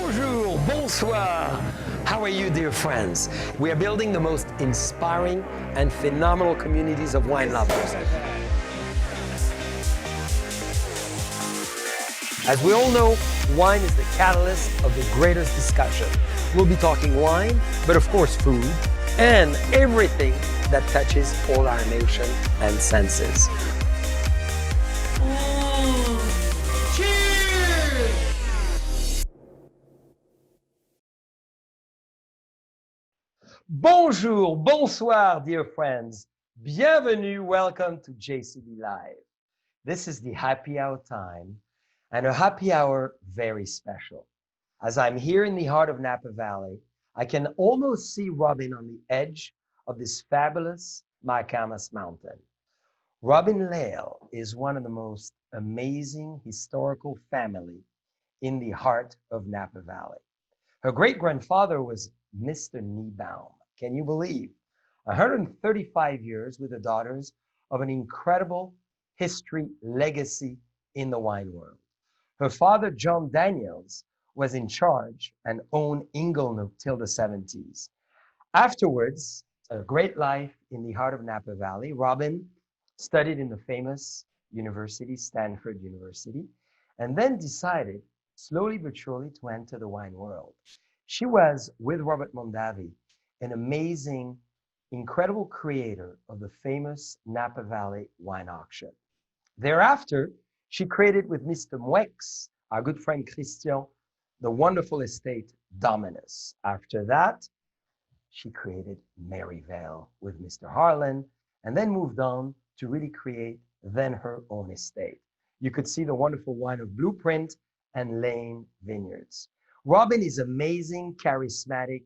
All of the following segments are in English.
Bonjour, bonsoir. How are you, dear friends? We are building the most inspiring and phenomenal communities of wine lovers. As we all know, wine is the catalyst of the greatest discussion. We'll be talking wine, but of course food, and everything that touches all our emotion and senses. Bonjour, bonsoir, dear friends. Bienvenue, welcome to JCB Live. This is the happy hour time, and a happy hour very special. As I'm here in the heart of Napa Valley, I can almost see Robin on the edge of this fabulous Micamas mountain. Robin Lail is one of the most amazing historical family in the heart of Napa Valley. Her great-grandfather was Mr. Niebaum. Can you believe? 135 years with the daughters of an incredible history legacy in the wine world. Her father, John Daniels, was in charge and owned Inglenook till the 70s. Afterwards, a great life in the heart of Napa Valley. Robin studied in the famous university, Stanford University, and then decided, slowly but surely, to enter the wine world. She was, with Robert Mondavi, an amazing, incredible creator of the famous Napa Valley wine auction. Thereafter, she created with Mr. Mwex, our good friend Christian, the wonderful estate Dominus. After that, she created Maryvale with Mr. Harlan, and then moved on to really create then her own estate. You could see the wonderful wine of Blueprint and Lane Vineyards. Robin is amazing, charismatic,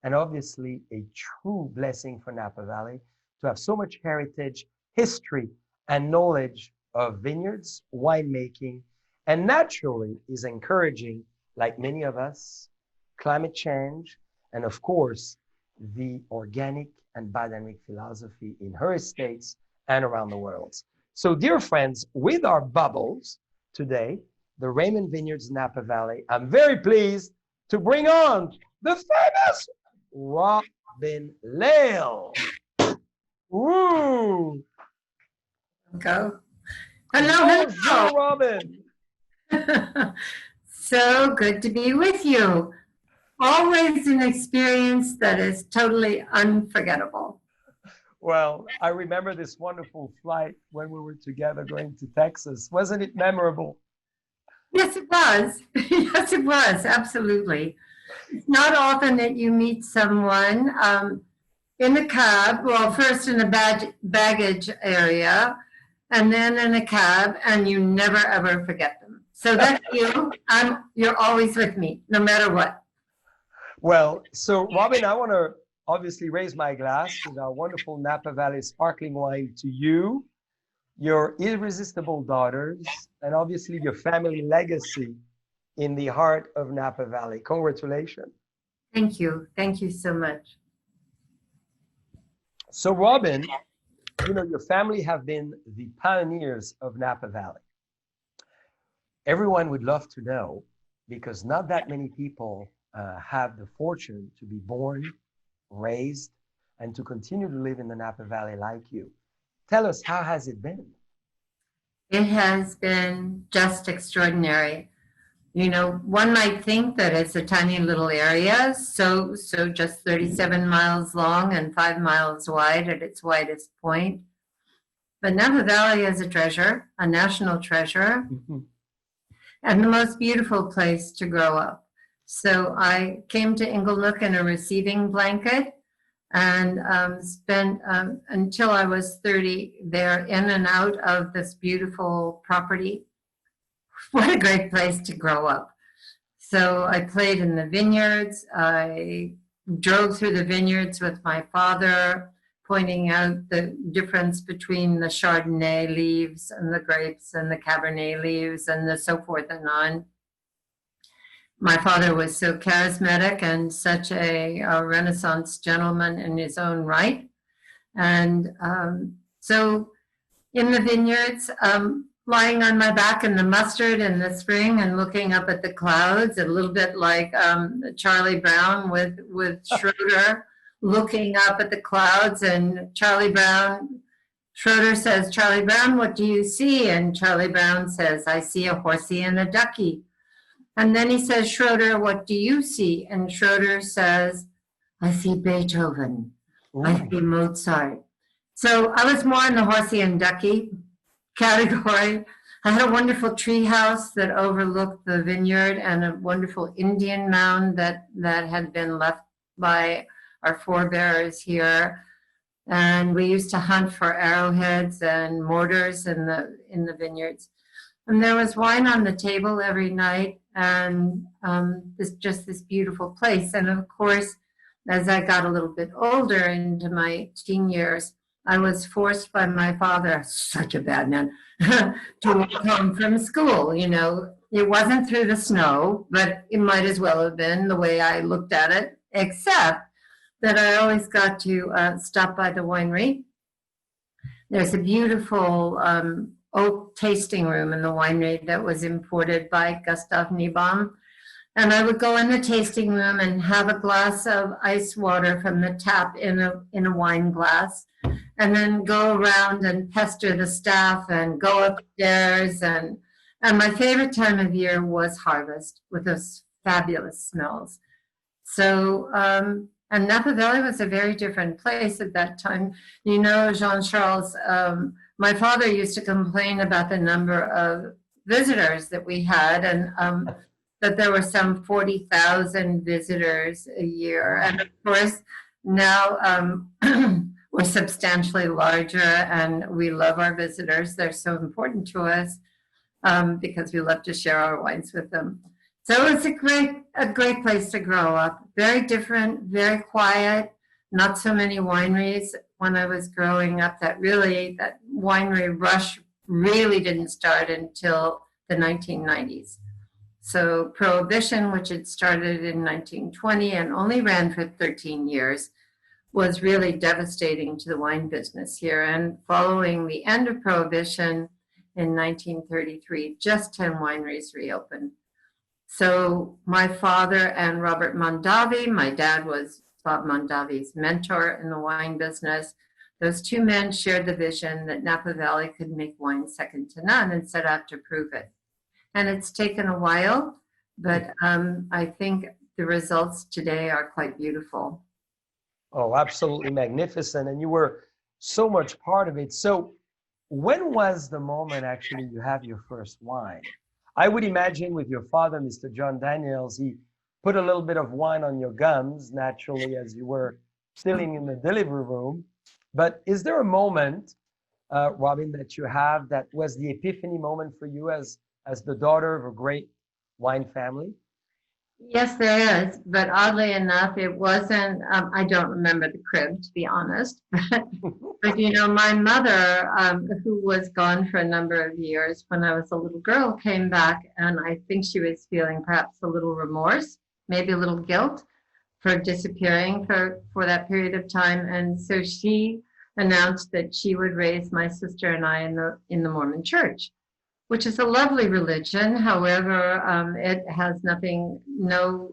and obviously a true blessing for Napa Valley to have so much heritage, history, and knowledge of vineyards, winemaking, and naturally is encouraging, like many of us, climate change, and of course, the organic and biodynamic philosophy in her estates and around the world. So dear friends, with our bubbles today, the Raymond Vineyards Napa Valley, I'm very pleased to bring on the famous Robin Lail. Woo! Go. Hello, Bonjour, Robin. So good to be with you. Always an experience that is totally unforgettable. Well, I remember this wonderful flight when we were together going to Texas. Wasn't it memorable? Yes, it was. Yes, it was. Absolutely. It's not often that you meet someone in a cab, well, first in a baggage area, and then in a cab, and you never, ever forget them. So that's you. You're always with me, no matter what. Well, so Robin, I want to obviously raise my glass with our wonderful Napa Valley sparkling wine to you, your irresistible daughters, and obviously your family legacy in the heart of Napa Valley. Congratulations. Thank you. Thank you so much. So Robin, you know, your family have been the pioneers of Napa Valley. Everyone would love to know, because not that many people have the fortune to be born, raised, and to continue to live in the Napa Valley like you. Tell us, how has it been? It has been just extraordinary. You know, one might think that it's a tiny little area, so just 37 miles long and 5 miles wide at its widest point. But Napa Valley is a treasure, a national treasure, and the most beautiful place to grow up. So I came to Inglenook in a receiving blanket and spent until I was 30 there, in and out of this beautiful property. What a great place to grow up. So I played in the vineyards. I drove through the vineyards with my father, pointing out the difference between the Chardonnay leaves and the grapes and the Cabernet leaves and the so forth and on. My father was so charismatic and such a Renaissance gentleman in his own right. And so in the vineyards, lying on my back in the mustard in the spring and looking up at the clouds, a little bit like Charlie Brown with Schroeder, looking up at the clouds. And Schroeder says, Charlie Brown, what do you see? And Charlie Brown says, I see a horsey and a ducky. And then he says, Schroeder, what do you see? And Schroeder says, I see Beethoven. Ooh. I see Mozart. So I was more in the horsey and ducky category. I had a wonderful tree house that overlooked the vineyard and a wonderful Indian mound that had been left by our forebears here. And we used to hunt for arrowheads and mortars in the vineyards. And there was wine on the table every night, and this beautiful place. And of course, as I got a little bit older into my teen years, I was forced by my father, such a bad man, to walk home from school. You know, it wasn't through the snow, but it might as well have been the way I looked at it, except that I always got to stop by the winery. There's a beautiful oak tasting room in the winery that was imported by Gustav Niebaum. And I would go in the tasting room and have a glass of ice water from the tap in a wine glass, and then go around and pester the staff and go upstairs. And my favorite time of year was harvest with those fabulous smells. So, and Napa Valley was a very different place at that time. You know, Jean-Charles, my father used to complain about the number of visitors that we had, and that there were some 40,000 visitors a year. And of course, now we're substantially larger, and we love our visitors. They're so important to us because we love to share our wines with them. So it's a great place to grow up. Very different, very quiet, not so many wineries. When I was growing up, that winery rush really didn't start until the 1990s. So Prohibition, which had started in 1920 and only ran for 13 years, was really devastating to the wine business here. And following the end of Prohibition in 1933, just 10 wineries reopened. So my father and Robert Mondavi, my dad was Bob Mondavi's mentor in the wine business. Those two men shared the vision that Napa Valley could make wine second to none and set out to prove it. And it's taken a while, but I think the results today are quite beautiful. Oh, absolutely magnificent. And you were so much part of it. So when was the moment actually you have your first wine? I would imagine with your father, Mr. John Daniels, he put a little bit of wine on your gums naturally as you were sitting in the delivery room. But is there a moment, Robin, that you have that was the epiphany moment for you as the daughter of a great wine family? Yes, there is. But oddly enough, it wasn't, I don't remember the crib, to be honest. But you know, my mother, who was gone for a number of years when I was a little girl, came back, and I think she was feeling perhaps a little remorse, maybe a little guilt for disappearing for that period of time. And so she announced that she would raise my sister and I in the Mormon church, which is a lovely religion. However, it has no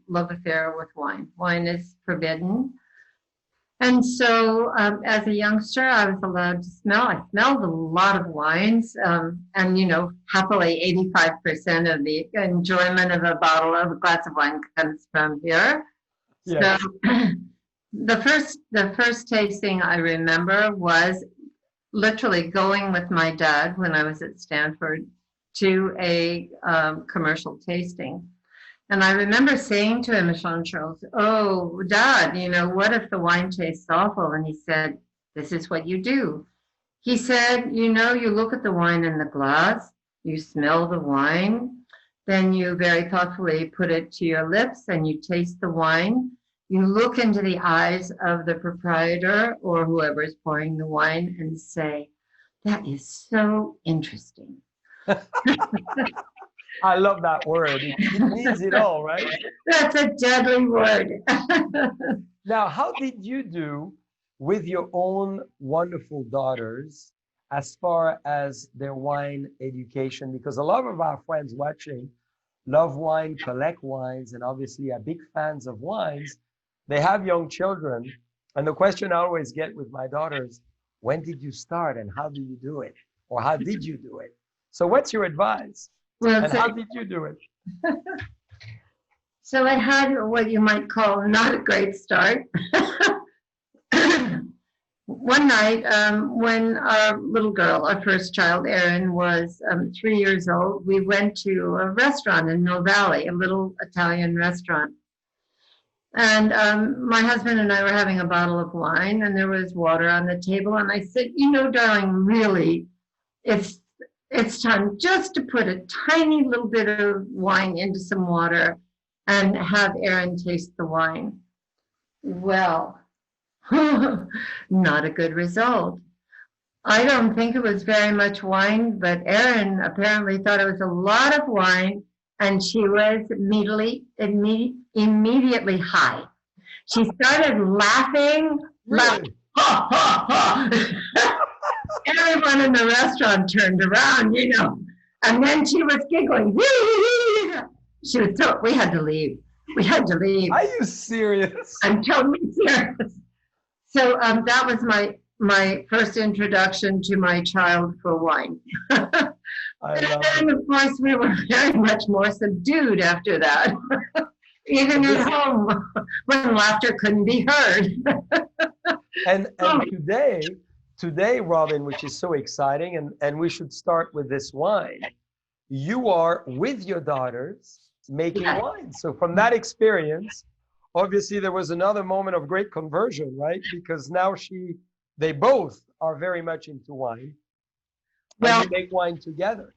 love affair with wine. Wine is forbidden. And so as a youngster, I was allowed to smell. I smelled a lot of wines. And, you know, happily 85% of the enjoyment of a glass of wine comes from here. Yes. So the first tasting I remember was literally going with my dad when I was at Stanford to a commercial tasting. And I remember saying to him, Jean-Charles, oh, Dad, you know, what if the wine tastes awful? And he said, this is what you do. He said, you know, you look at the wine in the glass, you smell the wine, then you very thoughtfully put it to your lips and you taste the wine. You look into the eyes of the proprietor or whoever is pouring the wine and say, that is so interesting. I love that word. It means it all, right? That's a deadly word. Now, how did you do with your own wonderful daughters as far as their wine education? Because a lot of our friends watching love wine, collect wines, and obviously are big fans of wines. They have young children. And the question I always get with my daughters, when did you start and how do you do it? Or how did you do it? So what's your advice? Well, And how did you do it? so I had what you might call not a great start. One night, when our little girl, our first child, Erin, was 3 years old, we went to a restaurant in Napa Valley, a little Italian restaurant. And my husband and I were having a bottle of wine, and there was water on the table. And I said, you know, darling, really, it's time just to put a tiny little bit of wine into some water and have Erin taste the wine. Well, not a good result. I don't think it was very much wine, but Erin apparently thought it was a lot of wine, and she was immediately high. She started laughing, like, ha, ha, ha. Everyone in the restaurant turned around, you know, and then she was giggling. She was so, we had to leave. We had to leave. Are you serious? I'm totally serious. So that was my first introduction to my child for wine. And of course, we were very much more subdued after that, even at home when laughter couldn't be heard. and today, Robin, which is so exciting, and we should start with this wine. You are with your daughters making wine. So from that experience, obviously there was another moment of great conversion, right? Because now they both are very much into wine. Well, you make wine together.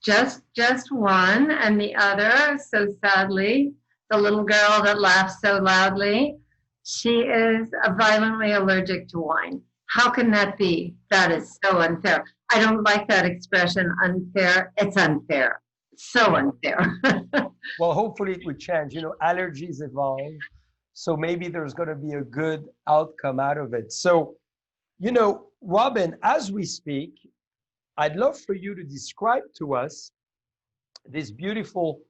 Just one, and the other, so sadly, the little girl that laughs so loudly, she is violently allergic to wine. How can that be? That is so unfair. I don't like that expression, unfair. It's unfair. So unfair. Well, hopefully it would change. You know, allergies evolve. So maybe there's going to be a good outcome out of it. So, you know, Robin, as we speak, I'd love for you to describe to us this beautiful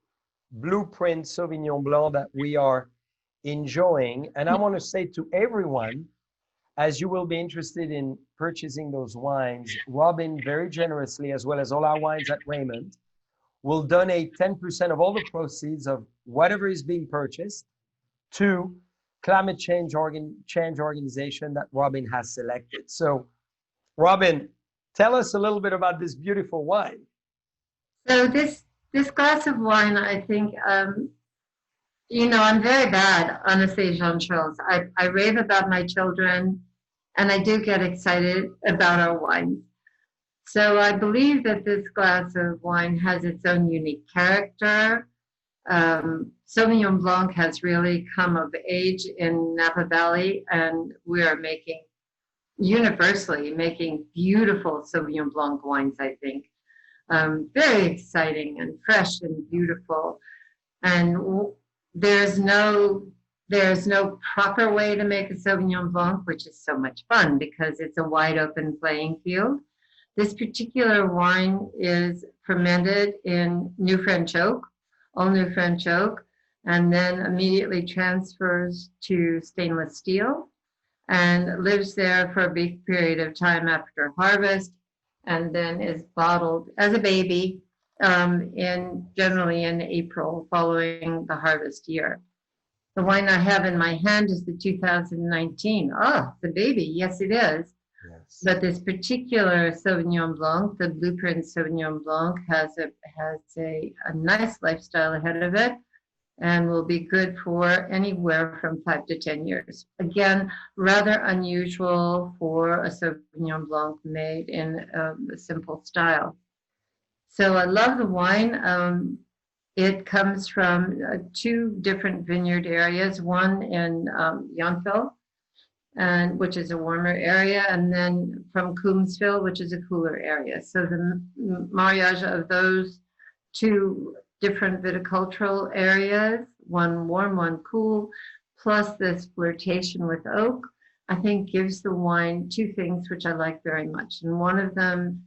blueprint Sauvignon Blanc that we are enjoying. And I want to say to everyone, as you will be interested in purchasing those wines, Robin very generously, as well as all our wines at Raymond, will donate 10% of all the proceeds of whatever is being purchased to climate change organization that Robin has selected. So, Robin, tell us a little bit about this beautiful wine. So this glass of wine, I think, you know, I'm very bad, honestly, Jean-Charles. I rave about my children, and I do get excited about our wines. So I believe that this glass of wine has its own unique character. Sauvignon Blanc has really come of age in Napa Valley, and we are universally making beautiful Sauvignon Blanc wines, I think. Very exciting and fresh and beautiful. And there's no proper way to make a Sauvignon Blanc, which is so much fun because it's a wide open playing field. This particular wine is fermented in New French oak, all New French oak, and then immediately transfers to stainless steel and lives there for a brief period of time after harvest, and then is bottled as a baby generally in April following the harvest year. The wine I have in my hand is the 2019. Oh, the baby, yes it is. Yes. But this particular Sauvignon Blanc, the blueprint Sauvignon Blanc, has a nice lifestyle ahead of it and will be good for anywhere from 5 to 10 years. Again, rather unusual for a Sauvignon Blanc made in a simple style. So I love the wine. It comes from 2 different vineyard areas, one in Yountville, which is a warmer area, and then from Coombsville, which is a cooler area. So the mariage of those 2 different viticultural areas, one warm, one cool, plus this flirtation with oak, I think, gives the wine two things which I like very much. And one of them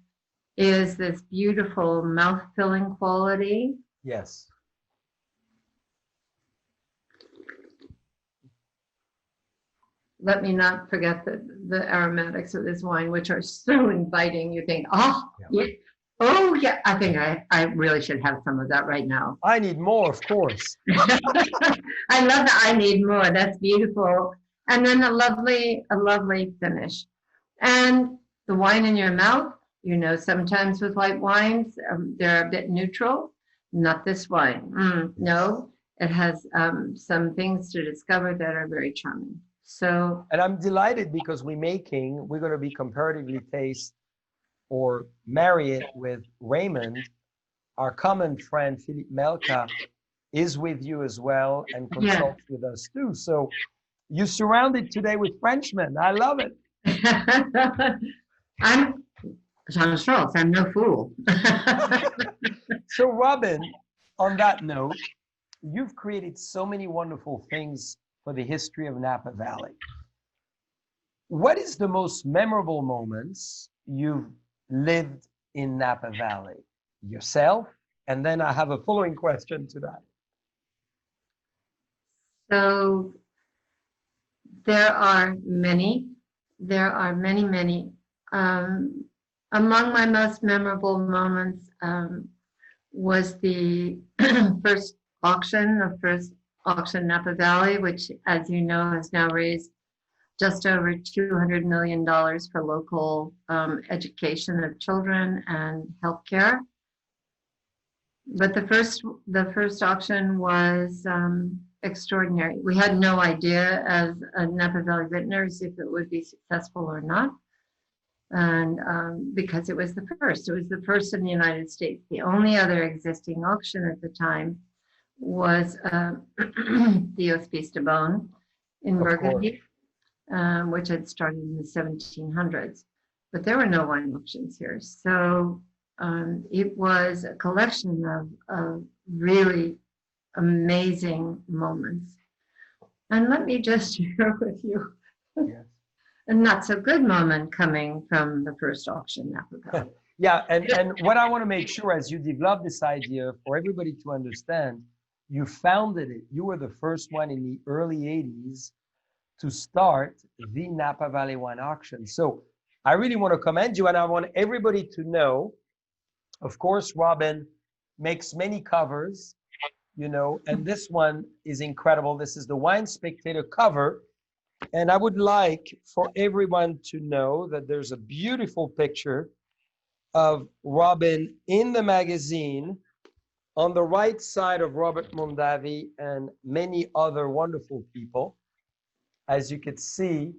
is this beautiful mouth-filling quality. Yes. Let me not forget the aromatics of this wine, which are so inviting. You think, oh, yeah. Oh, yeah. I think I really should have some of that right now. I need more, of course. I love that. I need more. That's beautiful. And then a lovely finish. And the wine in your mouth, you know, sometimes with white wines, they're a bit neutral. Not this wine. No, it has some things to discover that are very charming. So, and I'm delighted because we're going to be comparatively taste or marry it with Raymond. Our common friend, Philippe Melka, is with you as well and consults with us too. So you're surrounded today with Frenchmen. I love it. I'm Jean Charles. I'm no fool. So Robin, on that note, you've created so many wonderful things for the history of Napa Valley. What is the most memorable moments you've lived in Napa Valley yourself? And then I have a following question to that. So there are many. Among my most memorable moments was the first auction Napa Valley, which, as you know, has now raised just over $200 million for local education of children and healthcare. But the first auction was extraordinary. We had no idea as Napa Valley vintners if it would be successful or not. And because it was the first in the United States. The only other existing auction at the time was the Hospice de Beaune in Burgundy, which had started in the 1700s. But there were no wine auctions here. So it was a collection of really amazing moments. And let me just share with you a not so good moment coming from the first auction Napa Valley. Yeah, and what I want to make sure as you develop this idea for everybody to understand, you founded it. You were the first one in the early 80s to start the Napa Valley Wine Auction. So I really want to commend you, and I want everybody to know, of course, Robin makes many covers, you know, and this one is incredible. This is the Wine Spectator cover. And I would like for everyone to know that there's a beautiful picture of Robin in the magazine on the right side of Robert Mondavi and many other wonderful people, as you could see,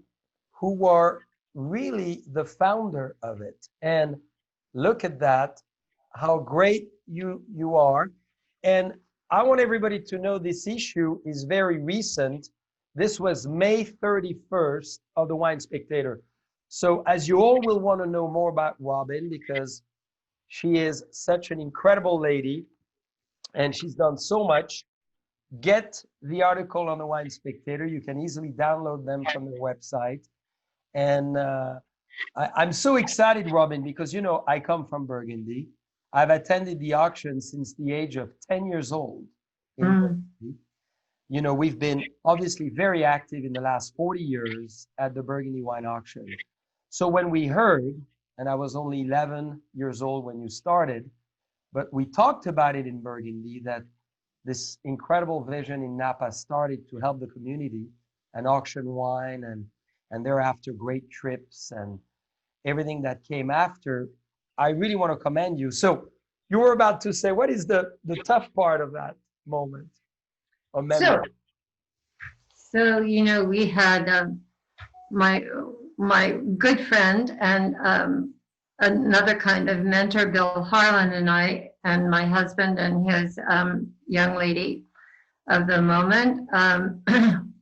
who are really the founder of it. And look at that, how great you are. And I want everybody to know this issue is very recent. This was May 31st of the Wine Spectator. So as you all will want to know more about Robin, because she is such an incredible lady and she's done so much, get the article on the Wine Spectator. You can easily download them from their website. And I'm so excited, Robin, because, you know, I come from Burgundy. I've attended the auction since the age of 10 years old in Burgundy. You know, we've been obviously very active in the last 40 years at the Burgundy Wine Auction. So when we heard, and I was only 11 years old when you started, but we talked about it in Burgundy, that this incredible vision in Napa started to help the community and auction wine and thereafter great trips and everything that came after. I really want to commend you. So you were about to say, what is the tough part of that moment? So you know, we had my good friend and another kind of mentor, Bill Harlan, and I, and my husband and his young lady of the moment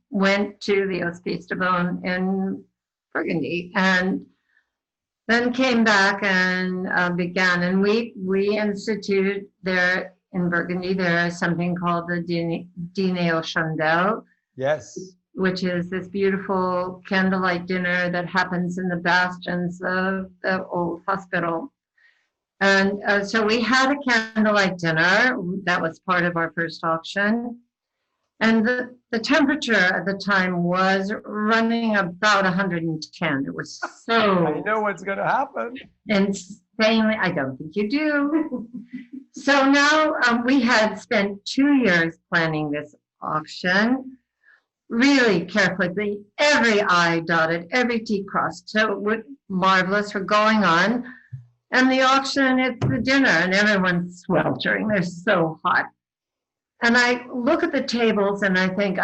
went to the Hospice de Beaune in Burgundy, and then came back and began. And we instituted there in Burgundy. There is something called the Dîner aux Chandelles. Yes. which is this beautiful candlelight dinner that happens in the bastions of the old hospital. And so we had a candlelight dinner. That was part of our first auction. And the temperature at the time was running about 110. It was so... I know what's going to happen. Insanely, I don't think you do. So now we had spent 2 years planning this auction, really carefully, every I dotted, every T crossed. So it was marvelous. We're going on. And the auction, it's the dinner, and everyone's sweltering. They're so hot. And I look at the tables and I think,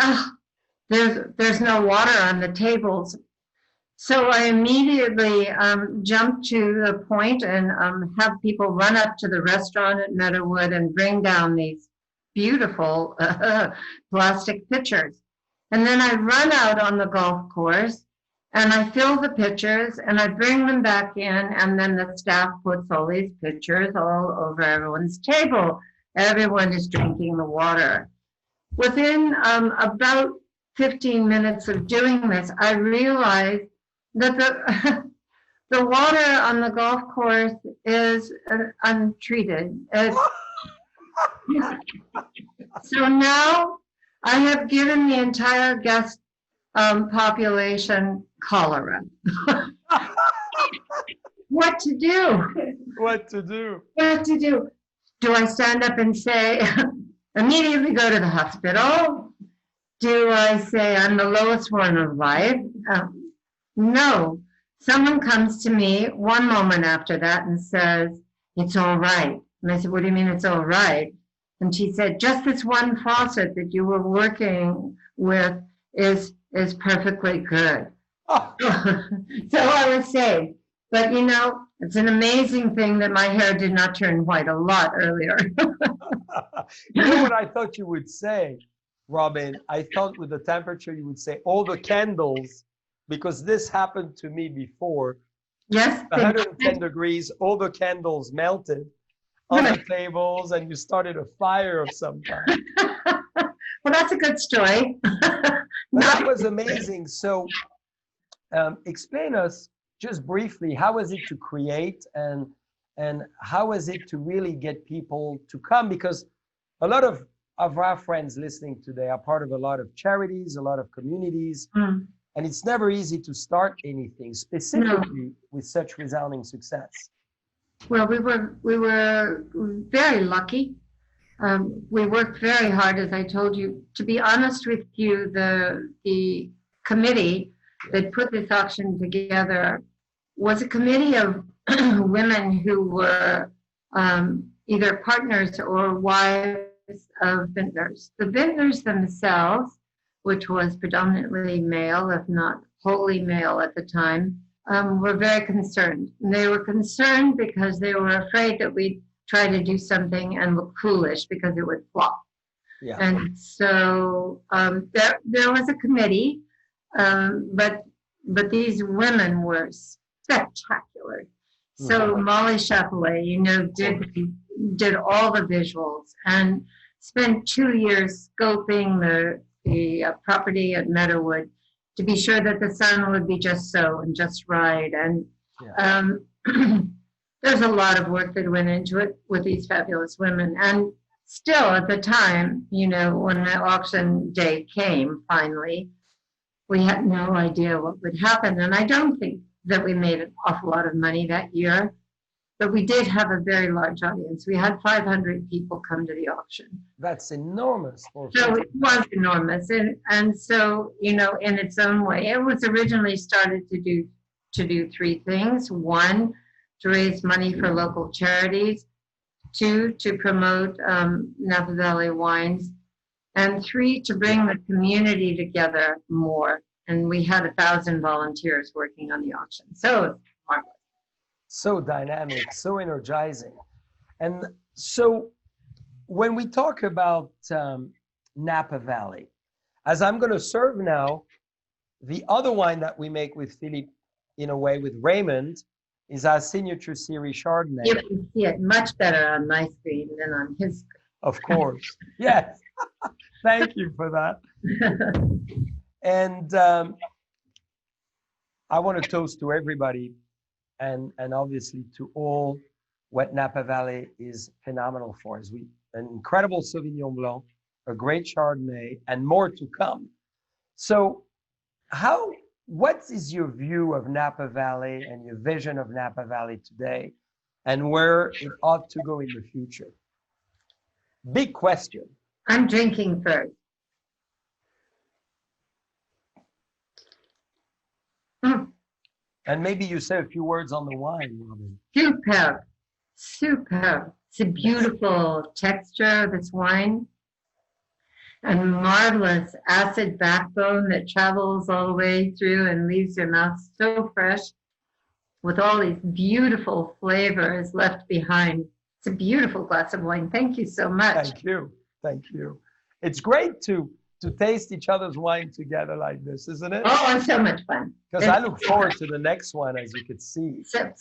there's no water on the tables. So I immediately jump to the point and have people run up to the restaurant at Meadowood and bring down these beautiful plastic pitchers. And then I run out on the golf course and I fill the pitchers and I bring them back in, and then the staff puts all these pitchers all over everyone's table. Everyone is drinking the water. Within about 15 minutes of doing this, I realized that the water on the golf course is untreated. So now I have given the entire guest population cholera. What to do? What to do? What to do? Do I stand up and say, immediately go to the hospital? Do I say I'm the lowest one of life? No. Someone comes to me one moment after that and says, it's all right. And I said, what do you mean it's all right? And she said, just this one faucet that you were working with is perfectly good. Oh. So I was saved. But you know, it's an amazing thing that my hair did not turn white a lot earlier. You know what I thought you would say, Robin? I thought with the temperature you would say all the candles, because this happened to me before. Yes. 110 degrees, all the candles melted on the tables and you started a fire of some kind. Well, that's a good story. That was amazing. So explain us just briefly, how is it to create and how is it to really get people to come? Because a lot of our friends listening today are part of a lot of charities, a lot of communities, and it's never easy to start anything, specifically with such resounding success. Well, we were very lucky. We worked very hard, as I told you. To be honest with you, the committee that put this auction together was a committee of women who were either partners or wives of vintners. The vintners themselves, which was predominantly male, if not wholly male at the time, were very concerned. And they were concerned because they were afraid that we'd try to do something and look foolish because it would flop. Yeah. And so there was a committee, but these women were spectacular. So Molly Chapelet, you know, did all the visuals and spent 2 years scoping the property at Meadowood to be sure that the sun would be just so and just right. And there's a lot of work that went into it with these fabulous women. And still at the time, you know, when the auction day came finally, we had no idea what would happen. And I don't think that we made an awful lot of money that year, but we did have a very large audience. We had 500 people come to the auction. That's enormous. So it was enormous. And so, you know, in its own way, it was originally started to do three things. One, to raise money for local charities. Two, to promote Napa Valley wines. And three, to bring the community together more. And we had 1,000 volunteers working on the auction. So marvelous. So dynamic, so energizing. And so when we talk about Napa Valley, as I'm going to serve now, the other wine that we make with Philippe, in a way, with Raymond, is our signature series Chardonnay. You can see it much better on my screen than on his screen. Of course. Yes. Thank you for that. And I want to toast to everybody, and obviously to all what Napa Valley is phenomenal for. Is an incredible Sauvignon Blanc, a great Chardonnay, and more to come. So, what is your view of Napa Valley and your vision of Napa Valley today, and where it ought to go in the future? Big question. I'm drinking first. And maybe you say a few words on the wine, Robin. Superb. Superb. It's a beautiful texture of this wine, and marvelous acid backbone that travels all the way through and leaves your mouth so fresh with all these beautiful flavors left behind. It's a beautiful glass of wine. Thank you so much. Thank you. Thank you. It's great to taste each other's wine together like this, isn't it? Oh, it's so much fun. Because I look forward to the next one, as you could see. So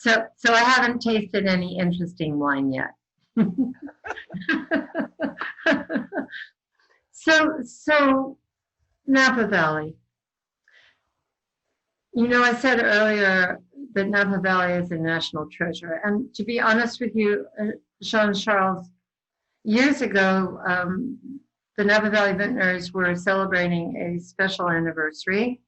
I haven't tasted any interesting wine yet. So Napa Valley. You know, I said earlier that Napa Valley is a national treasure. And to be honest with you, Jean-Charles, years ago, the Napa Valley Vintners were celebrating a special anniversary.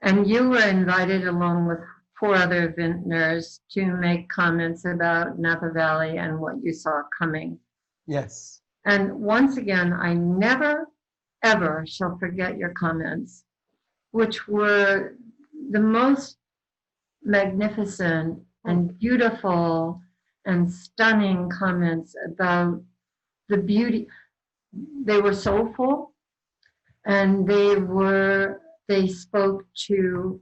And you were invited along with 4 other vintners to make comments about Napa Valley and what you saw coming. Yes. And once again, I never, ever shall forget your comments, which were the most magnificent and beautiful and stunning comments about the beauty. They were soulful, and they spoke to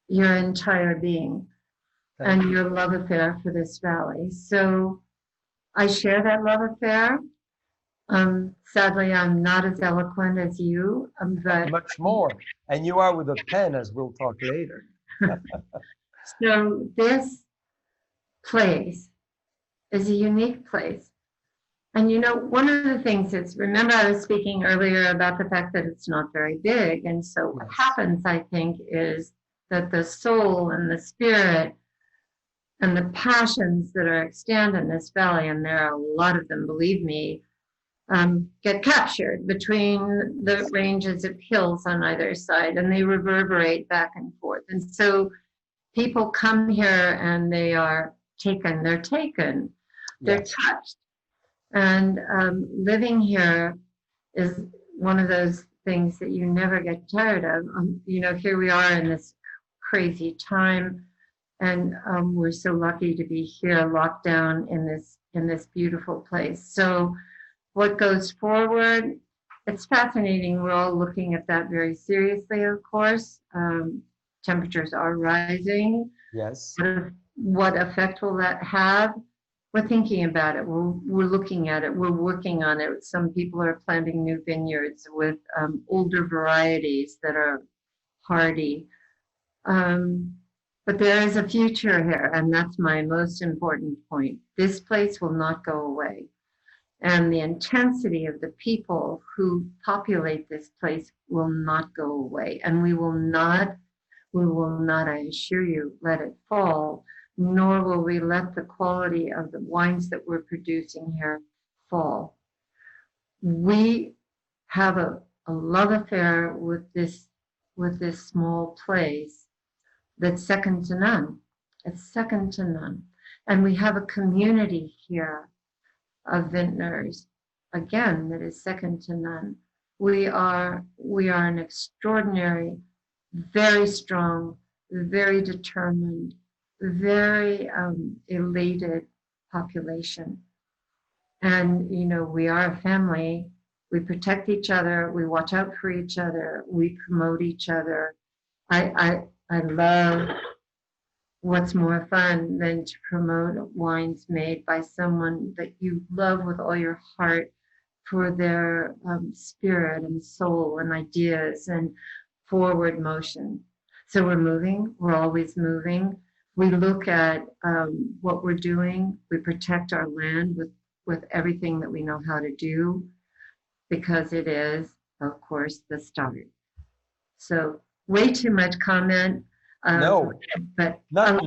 your entire being and your love affair for this valley. So I share that love affair. Sadly, I'm not as eloquent as you, but much more. And you are with a pen, as we'll talk later. So this place is a unique place. And you know, one of the things is, remember I was speaking earlier about the fact that it's not very big. And so what happens, I think, is that the soul and the spirit and the passions that are extant in this valley, and there are a lot of them, believe me, get captured between the ranges of hills on either side, and they reverberate back and forth. And so people come here and they are taken, they're touched. And living here is one of those things that you never get tired of. You know, here we are in this crazy time, and we're so lucky to be here locked down in this beautiful place. So what goes forward, it's fascinating. We're all looking at that very seriously, of course. Temperatures are rising. Yes. What effect will that have? We're thinking about it. We're looking at it. We're working on it. Some people are planting new vineyards with older varieties that are hardy. But there is a future here, and that's my most important point. This place will not go away. And the intensity of the people who populate this place will not go away. And we will not, I assure you, let it fall, nor will we let the quality of the wines that we're producing here fall. We have a love affair with this small place that's second to none. It's second to none. And we have a community here of vintners, again, that is second to none. We are an extraordinary, very strong, very determined, very elated population. And, you know, we are a family. We protect each other. We watch out for each other. We promote each other. I love, what's more fun than to promote wines made by someone that you love with all your heart for their spirit and soul and ideas and forward motion. So we're moving. We're always moving. We look at what we're doing. We protect our land with everything that we know how to do, because it is of course, the start. So way too much comment. No, but not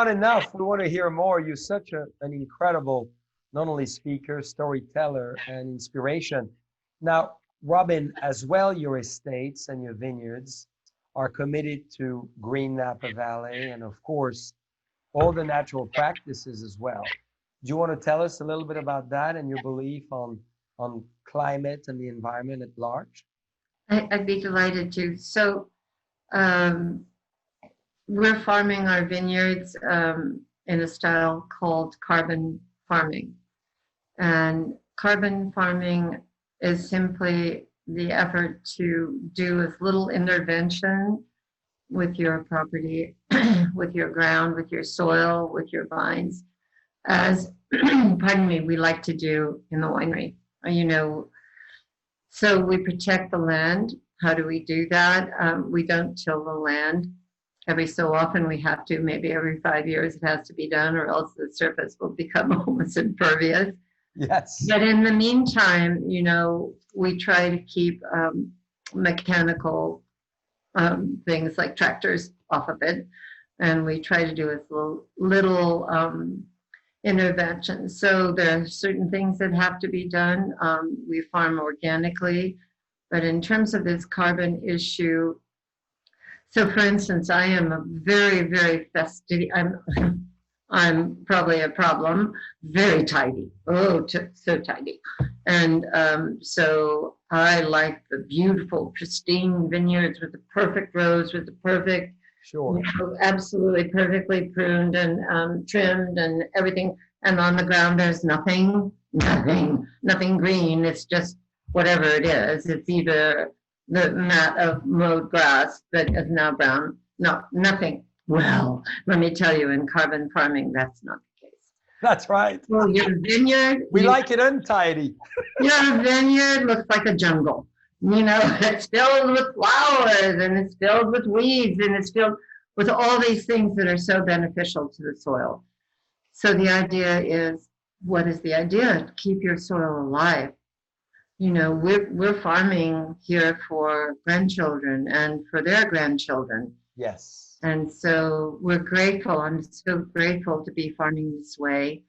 enough. We want to hear more. You're such an incredible, not only speaker, storyteller, and inspiration. Now, Robin, as well, your estates and your vineyards are committed to Green Napa Valley and, of course, all the natural practices as well. Do you want to tell us a little bit about that and your belief on climate and the environment at large? I'd be delighted to. So we're farming our vineyards in a style called carbon farming. And carbon farming is simply the effort to do as little intervention with your property, with your ground, with your soil, with your vines, as, pardon me, we like to do in the winery. You know, so we protect the land. How do we do that? We don't till the land. Every so often we have to, maybe every 5 years it has to be done, or else the surface will become almost impervious. Yes. But in the meantime, you know, we try to keep mechanical things like tractors off of it, and we try to do as little intervention. So there are certain things that have to be done. We farm organically, but in terms of this carbon issue, so for instance, I am a very, very fastidious, I'm probably a problem, very tidy, so tidy. And so I like the beautiful, pristine vineyards with the perfect rows, with the perfect, sure, you know, absolutely perfectly pruned and trimmed and everything. And on the ground, there's nothing green. It's just whatever it is. It's either the mat of mowed grass that is now brown. No, nothing. Well, let me tell you, in carbon farming, that's not the case. That's right. Well, your vineyard. We like it untidy. Your vineyard looks like a jungle. You know, it's filled with flowers and it's filled with weeds and it's filled with all these things that are so beneficial to the soil. So the idea is, what is the idea? Keep your soil alive. You know, we're farming here for grandchildren and for their grandchildren. Yes. And so we're grateful. I'm so grateful to be farming this way.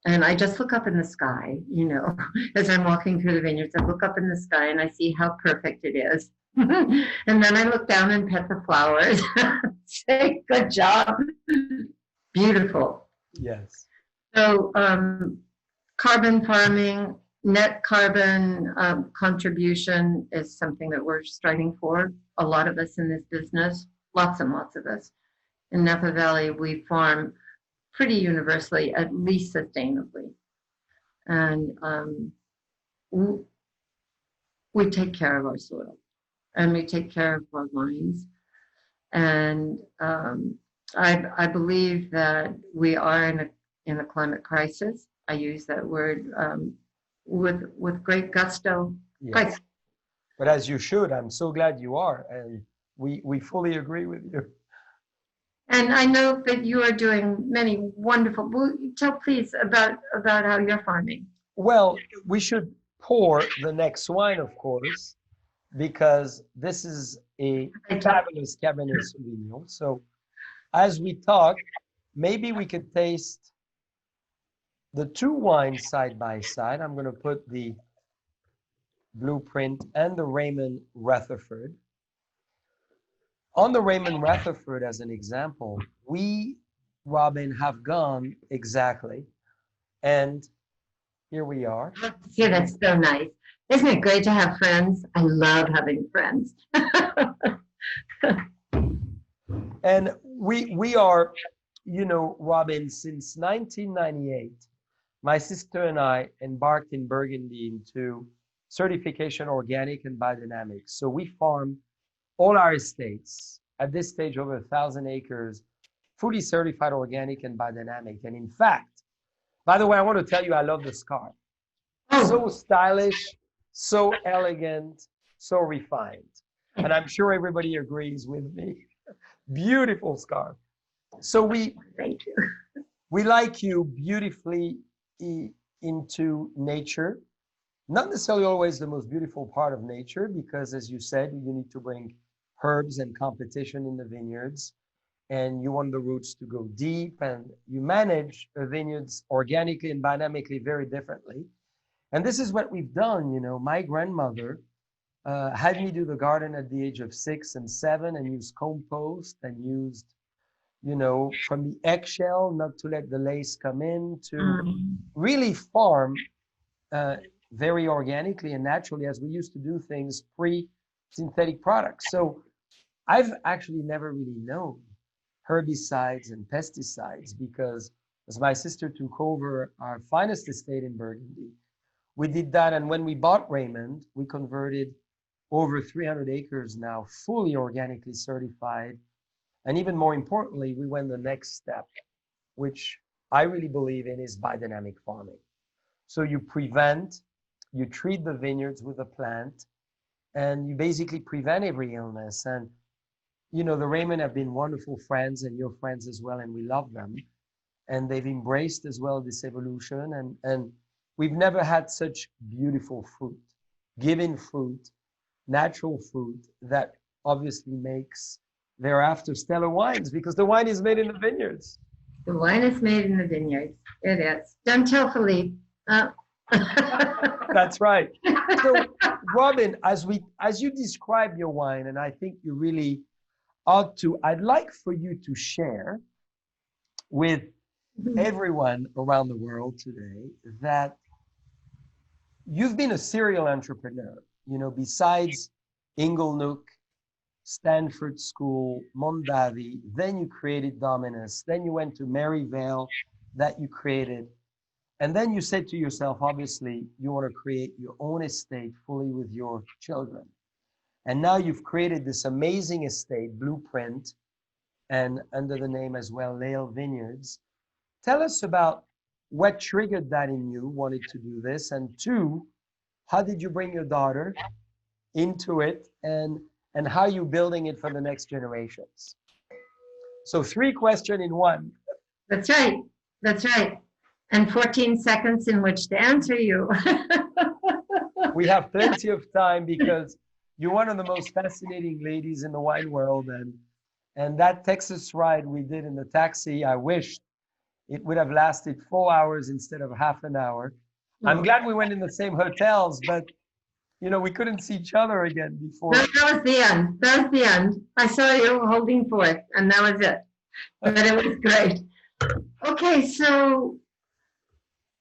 And I just look up in the sky, you know, as I'm walking through the vineyards, I look up in the sky and I see how perfect it is. And then I look down and pet the flowers. Say, good job. Beautiful. Yes. So carbon farming, net carbon contribution is something that we're striving for. A lot of us in this business, lots and lots of us. In Napa Valley, we farm pretty universally, at least sustainably. And we take care of our soil and we take care of our vines. And I believe that we are in a climate crisis. I use that word with great gusto. Yes. But as you should, I'm so glad you are. And we fully agree with you. And I know that you are doing many wonderful, tell please about how you're farming. Well, we should pour the next wine, of course, because this is a fabulous Cabernet Sauvignon. So as we talk, maybe we could taste the two wines side by side. I'm going to put the Blueprint and the Raymond Rutherford. On the Raymond Rutherford, as an example, we, Robin, have gone exactly. And here we are. Yeah, that's so nice. Isn't it great to have friends? I love having friends. And we are, you know, Robin, since 1998, my sister and I embarked in Burgundy into certification organic and biodynamic. So we farm all our estates, at this stage over 1,000 acres, fully certified organic and biodynamic. And in fact, by the way, I want to tell you, I love the scarf. So stylish, so elegant, so refined. And I'm sure everybody agrees with me. Beautiful scarf. So Thank you. We like you beautifully into nature. not necessarily always the most beautiful part of nature, because as you said, you need to bring herbs and competition in the vineyards, and you want the roots to go deep, and you manage the vineyards organically and dynamically very differently. And this is what we've done. You know, my grandmother had me do the garden at the age of 6 and 7, and used compost and used, you know, from the eggshell, not to let the lace come in, to really farm very organically and naturally, as we used to do things pre-synthetic products. So I've actually never really known herbicides and pesticides, because as my sister took over our finest estate in Burgundy, we did that. And when we bought Raymond, we converted over 300 acres now, fully organically certified. And even more importantly, we went the next step, which I really believe in, is biodynamic farming. So you prevent, you treat the vineyards with a plant, and you basically prevent every illness. And, you know, the Raymond have been wonderful friends, and your friends as well, and we love them. And they've embraced as well this evolution. And we've never had such beautiful fruit, giving fruit, natural fruit, that obviously makes thereafter stellar wines, because the wine is made in the vineyards. The wine is made in the vineyards. It is. Don't tell Philippe. That's right. So, Robin, as you describe your wine, and I think you really ought to, I'd like for you to share with everyone around the world today that you've been a serial entrepreneur. You know, besides Inglenook, Stanford School, Mondavi, then you created Dominus, then you went to Maryvale, that you created. And then you said to yourself, obviously, you want to create your own estate fully with your children. And now you've created this amazing estate, Blueprint, and under the name as well, Lail Vineyards. Tell us about what triggered that in you, wanted to do this, and two, how did you bring your daughter into it, and how are you building it for the next generations? So 3 questions in one. That's right. That's right. And 14 seconds in which to answer you. We have plenty of time, because you're one of the most fascinating ladies in the wine world. And that Texas ride we did in the taxi, I wished it would have lasted 4 hours instead of half an hour. I'm glad we went in the same hotels, but you know, we couldn't see each other again before. That was the end. That was the end. I saw you holding forth, and that was it. But it was great. Okay, so,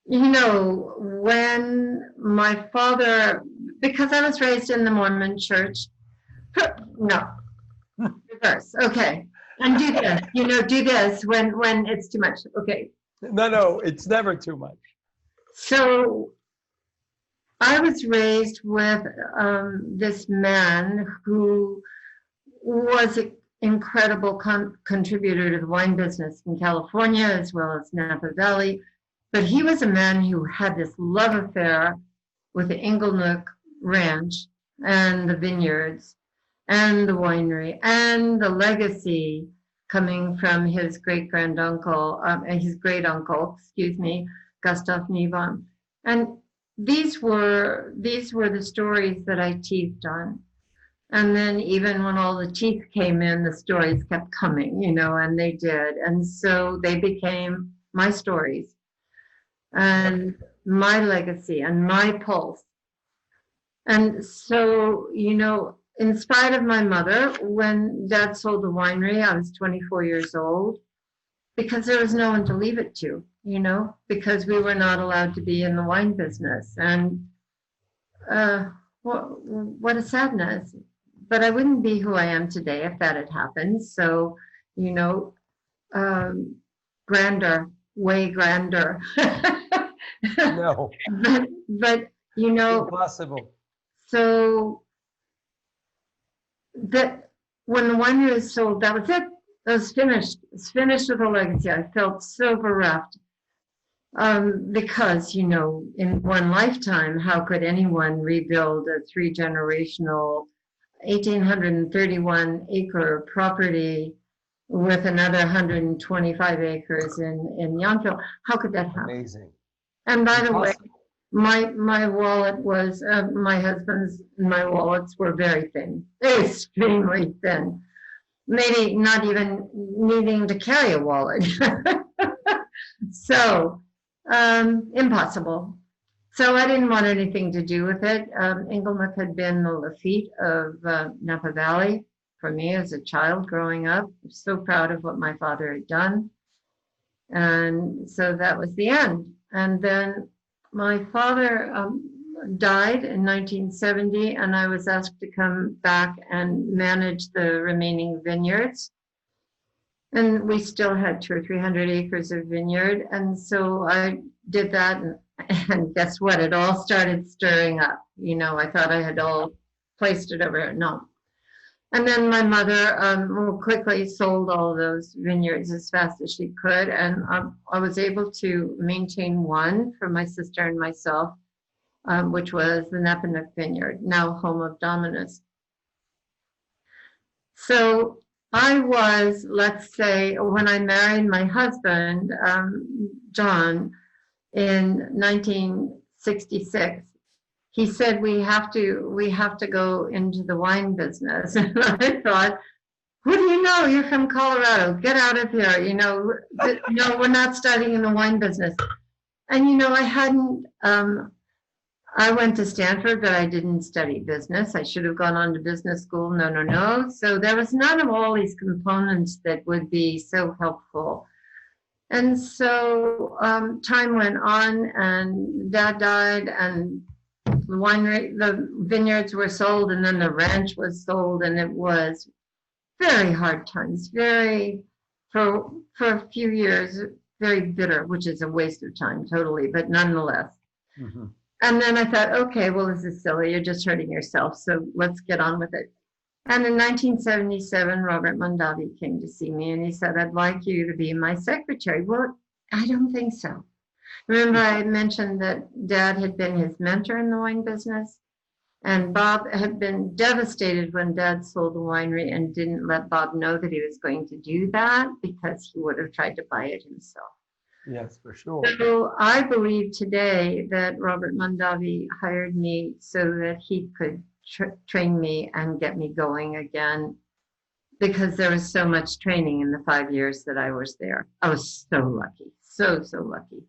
you know, when my father, because I was raised in the Mormon church, no, reverse, okay. And do this, you know, do this when it's too much, okay. No, it's never too much. So I was raised with this man who was an incredible contributor to the wine business in California as well as Napa Valley. But he was a man who had this love affair with the Inglenook Ranch and the vineyards and the winery and the legacy coming from his great uncle, Gustav Nivon. And these were the stories that I teethed on. And then even when all the teeth came in, the stories kept coming, you know, and they did. And so they became my stories and my legacy and my pulse. And so, you know, in spite of my mother, when Dad sold the winery, I was 24 years old, because there was no one to leave it to, you know, because we were not allowed to be in the wine business. And what a sadness. But I wouldn't be who I am today if that had happened. So, you know, grander, way grander. No. But you know, impossible. So that when the winery was sold, that was it. It was finished. It's finished with a legacy. I felt so bereft. Because, you know, in one lifetime, how could anyone rebuild a 3-generational 1,831 acre property with another 125 acres in Yountville? How could that happen? Amazing. And by the way, My wallet was, my husband's, my wallets were very thin, extremely thin. Maybe not even needing to carry a wallet. So, impossible. So I didn't want anything to do with it. Inglemuck had been the Lafitte of Napa Valley for me as a child growing up. I'm so proud of what my father had done. And so that was the end. And then my father died in 1970, and I was asked to come back and manage the remaining vineyards. And we still had 200 or 300 acres of vineyard. And so I did that. And guess what? It all started stirring up. You know, I thought I had all placed it over. No. And then my mother quickly sold all those vineyards as fast as she could. And I was able to maintain one for my sister and myself, which was the Napa Vineyard, now home of Dominus. So I was, let's say, when I married my husband, John, in 1966, he said, we have to go into the wine business. And I thought, what do you know? You're from Colorado. Get out of here. You know, no, we're not starting in the wine business. And, you know, I hadn't, I went to Stanford, but I didn't study business. I should have gone on to business school. No, no, no. So there was none of all these components that would be so helpful. And so time went on, and Dad died, and the vineyards were sold, and then the ranch was sold, and it was very hard times, for a few years, very bitter, which is a waste of time totally, but nonetheless. Mm-hmm. And then I thought, okay, well, this is silly. You're just hurting yourself. So let's get on with it. And in 1977, Robert Mondavi came to see me, and he said, I'd like you to be my secretary. Well, I don't think so. Remember, I mentioned that Dad had been his mentor in the wine business, and Bob had been devastated when Dad sold the winery and didn't let Bob know that he was going to do that, because he would have tried to buy it himself. Yes, for sure. So I believe today that Robert Mondavi hired me so that he could train me and get me going again, because there was so much training in the 5 years that I was there. I was so lucky, so lucky.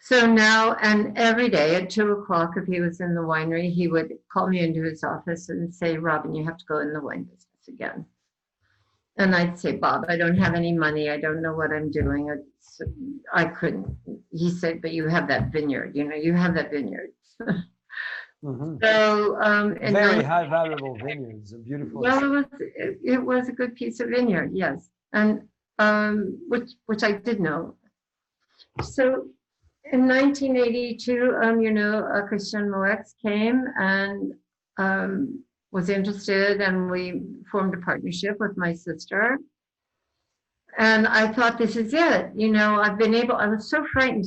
So now, and every day at 2 o'clock, if he was in the winery, he would call me into his office and say, Robin, you have to go in the wine business again. And I'd say, Bob, I don't have any money. I don't know what I'm doing. I couldn't. He said, but you have that vineyard. You know, you have that vineyard. Mm-hmm. So, very high valuable vineyards, a beautiful. Well, it was a good piece of vineyard, yes, and which I did know. So, in 1982, you know, Christian Moex came and was interested, and we formed a partnership with my sister. And I thought, this is it. You know, I was so frightened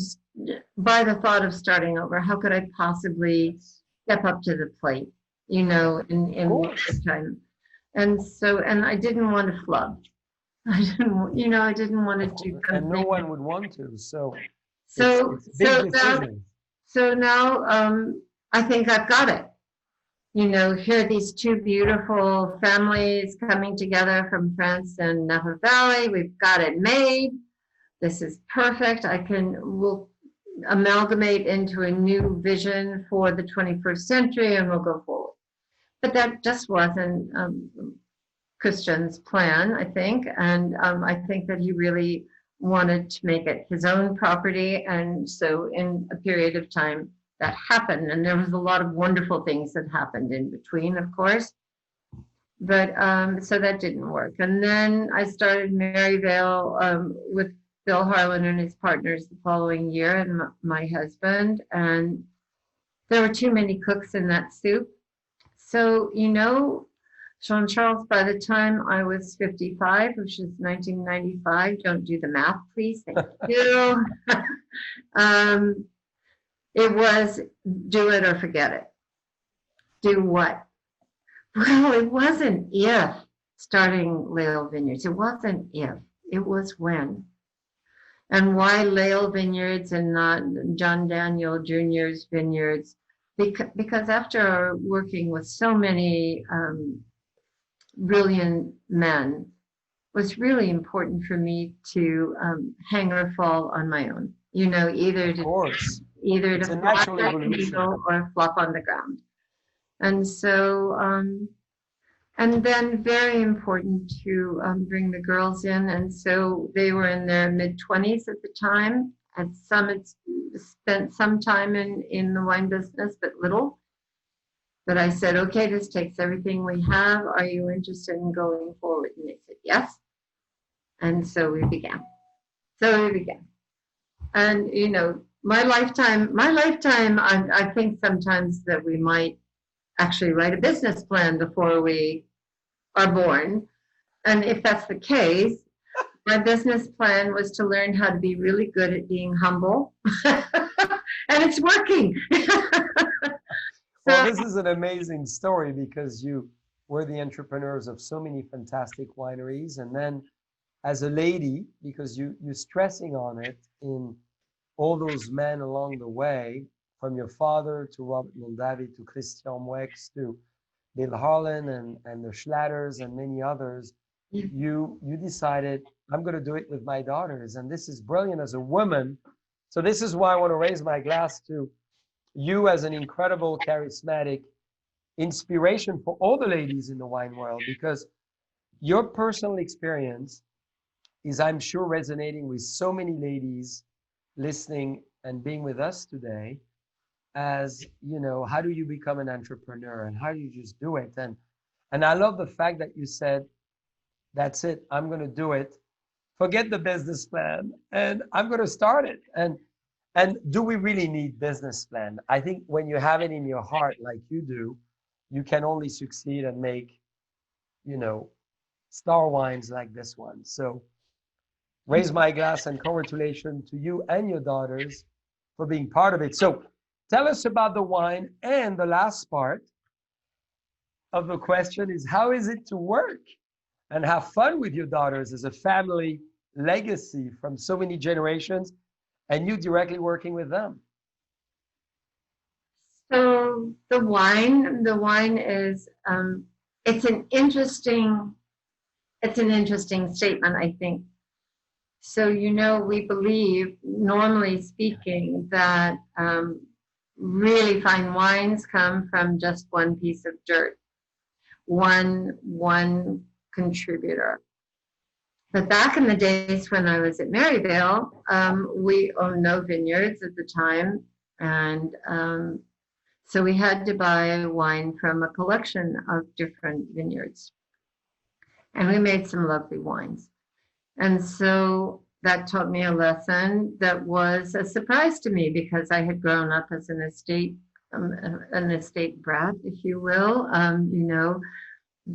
by the thought of starting over. How could I possibly step up to the plate, you know, in this time? And so, and I didn't want to flub. I didn't want to do something. And no one would want to, so. So now I think I've got it. You know, here are these two beautiful families coming together from France and Napa Valley. We've got it made. This is perfect. We'll amalgamate into a new vision for the 21st century, and we'll go forward. But that just wasn't Christian's plan, I think. And I think that he really wanted to make it his own property. And so in a period of time, that happened. And there was a lot of wonderful things that happened in between, of course. But so that didn't work. And then I started Maryvale with Bill Harlan and his partners the following year, and my husband. And there were too many cooks in that soup. So, you know, Jean-Charles, by the time I was 55, which is 1995, don't do the math, please, thank you. It was do it or forget it. Do what? Well, it wasn't if starting Lail Vineyards. It wasn't if. It was when. And why Lail Vineyards and not John Daniel Jr.'s vineyards? Because after working with so many brilliant men, it was really important for me to hang or fall on my own. You know, Of course. either It's to a fly natural like an evolution. eagle or flop on the ground. And so, and then very important to bring the girls in. And so they were in their mid-20s at the time. And some had spent some time in the wine business, but little. But I said, okay, this takes everything we have. Are you interested in going forward? And they said, yes. And so we began. And, you know, my lifetime, I think sometimes that we might actually write a business plan before we are born. And if that's the case, my business plan was to learn how to be really good at being humble. And it's working. Well, this is an amazing story because you were the entrepreneurs of so many fantastic wineries. And then as a lady, because you're stressing on it in all those men along the way, from your father to Robert Mondavi to Christian Mouex to Bill Harlan and the Schlatters and many others, you decided, I'm going to do it with my daughters. And this is brilliant as a woman. So this is why I want to raise my glass to you as an incredible, charismatic inspiration for all the ladies in the wine world, because your personal experience is, I'm sure, resonating with so many ladies listening and being with us today. As you know, how do you become an entrepreneur and how do you just do it? And I love the fact that you said, that's it, I'm going to do it. Forget the business plan and I'm going to start it. And do we really need business plan? I think when you have it in your heart like you do, you can only succeed and make, you know, star wines like this one. So raise my glass and congratulations to you and your daughters for being part of it. So tell us about the wine. And the last part of the question is, how is it to work and have fun with your daughters as a family legacy from so many generations and you directly working with them? So the wine is, it's an interesting statement, I think. So, you know, we believe, normally speaking, that really fine wines come from just one piece of dirt, one contributor. But back in the days when I was at Maryvale, we owned no vineyards at the time. And so we had to buy wine from a collection of different vineyards. And we made some lovely wines. And so that taught me a lesson that was a surprise to me because I had grown up as an estate brat, if you will, you know,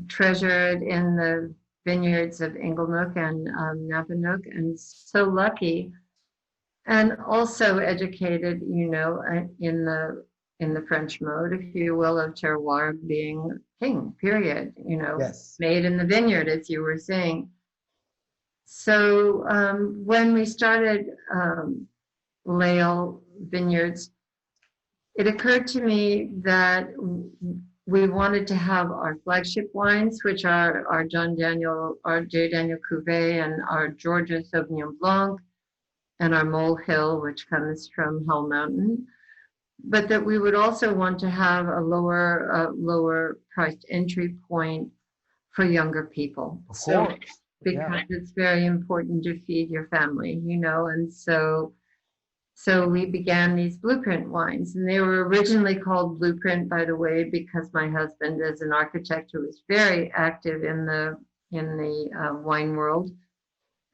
treasured in the vineyards of Inglenook and Napa Nook, and so lucky, and also educated, you know, in the French mode, if you will, of terroir being king, period, you know, Yes. made in the vineyard, as you were saying. So when we started Lail Vineyards, it occurred to me that we wanted to have our flagship wines, which are our J. Daniel Cuvée and our Georgia Sauvignon Blanc and our Mole Hill, which comes from Hell Mountain, but that we would also want to have a lower priced entry point for younger people. Of course. Because it's very important to feed your family, you know, and so we began these blueprint wines, and they were originally called Blueprint, by the way, because my husband is an architect who was very active in the wine world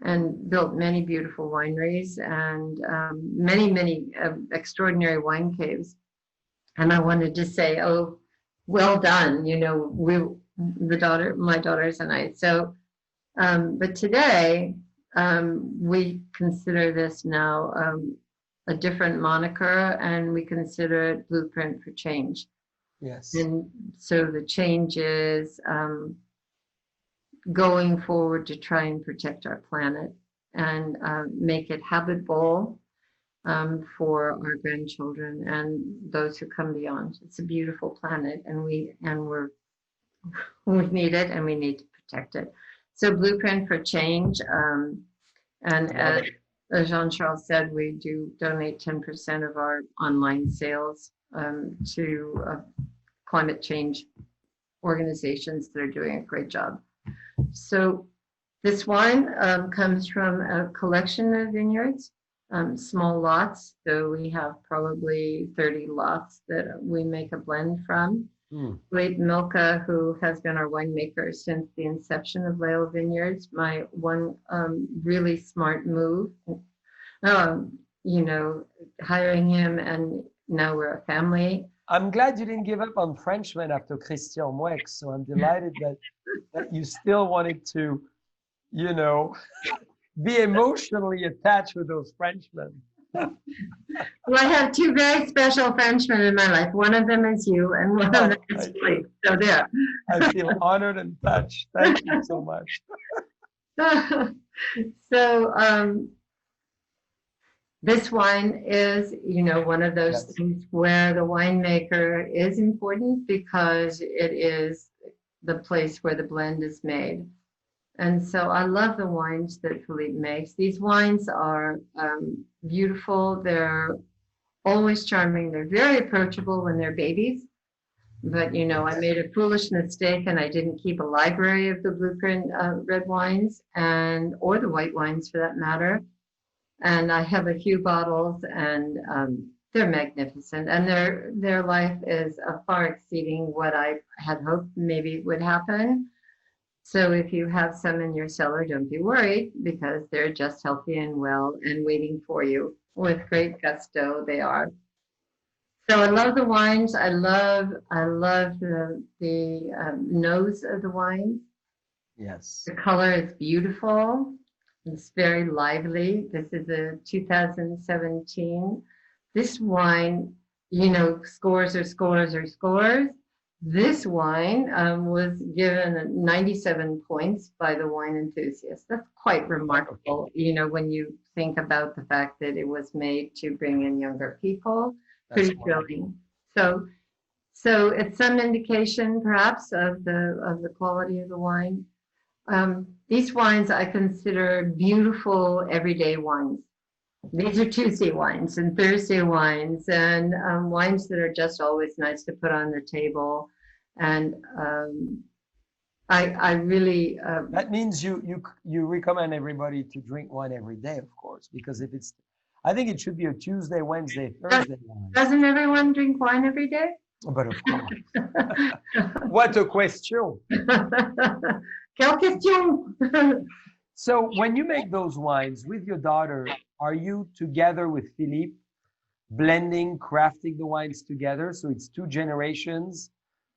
and built many beautiful wineries and many extraordinary wine caves. And I wanted to say, oh, well done, you know, my daughters and I. So. But today, we consider this now a different moniker, and we consider it Blueprint for Change. Yes. And so the change is going forward to try and protect our planet and make it habitable for our grandchildren and those who come beyond. It's a beautiful planet, and we need it, and we need to protect it. So Blueprint for Change, and as Jean-Charles said, we do donate 10% of our online sales to climate change organizations that are doing a great job. So this wine comes from a collection of vineyards, small lots. So we have probably 30 lots that we make a blend from. Lail Milka, who has been our winemaker since the inception of Lail Vineyards, my one really smart move, hiring him, and now we're a family. I'm glad you didn't give up on Frenchmen after Christian Mouex, so I'm delighted that you still wanted to, be emotionally attached with those Frenchmen. Well, I have two very special Frenchmen in my life. One of them is you, and one of them is Philippe. So there. I feel honored and touched. Thank you so much. So this wine is, one of those things where the winemaker is important because it is the place where the blend is made. And so I love the wines that Philippe makes. These wines are beautiful. They're always charming. They're very approachable when they're babies. But, I made a foolish mistake, and I didn't keep a library of the Blueprint red wines or the white wines for that matter. And I have a few bottles, and they're magnificent. And their life is far exceeding what I had hoped maybe would happen. So if you have some in your cellar, don't be worried, because they're just healthy and well and waiting for you with great gusto. They are. So I love the wines. I love the nose of the wine. Yes. The color is beautiful. It's very lively. This is a 2017. This wine, scores are scores are scores. This wine was given 97 points by the wine enthusiast. That's quite remarkable, when you think about the fact that it was made to bring in younger people. Pretty thrilling. So it's some indication, perhaps, of the quality of the wine. These wines I consider beautiful everyday wines. These are Tuesday wines and Thursday wines, and wines that are just always nice to put on the table. And I really that means you recommend everybody to drink wine every day, of course, because I think it should be a Tuesday, Wednesday, Thursday wine. Doesn't everyone drink wine every day? But of course. What a question. Quelle question? So when you make those wines with your daughter, are you together with Philippe, blending, crafting the wines together? So it's two generations,